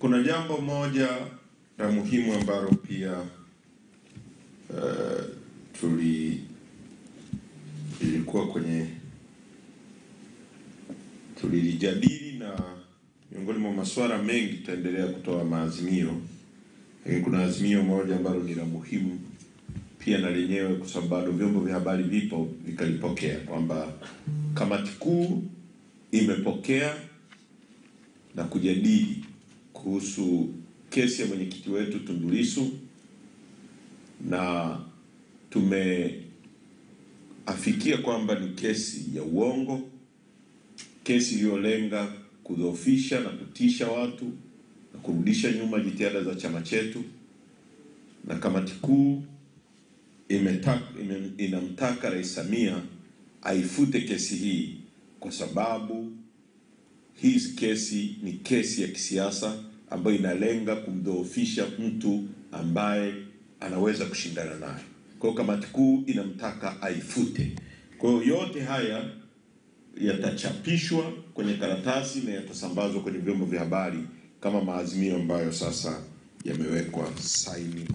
Kuna jambo moja la muhimu ambalo pia ilikuwa kwenye tulilijadili, na miongoni mwa masuala mengi tutaendelea kutoa maazimio, lakini kuna azimio moja ambalo ni la muhimu pia na lenyewe, kwa sababu bado vyombo vya habari vipo vikalipokea, kwamba kamati kuu imepokea na kujadili kuhusu kesi ya mwenyekiti wetu Tundu Lissu, na tumeafikia kwamba ni kesi ya uongo, kesi iliyolenga kudhoofisha na kutisha watu na kurudisha nyuma jitihada za chama chetu, na kamati kuu inamtaka Rais Samia aifute kesi hii, kwa sababu hii kesi ni kesi ya kisiasa ambayo inalenga kumdhoofisha mtu ambaye anaweza kushindana naye. Kwa hiyo kamati kuu inamtaka aifute. Kwa hiyo yote haya yatachapishwa kwenye karatasi na yatasambazwa kwenye vyombo vya habari kama maazimio ambayo sasa yamewekwa saini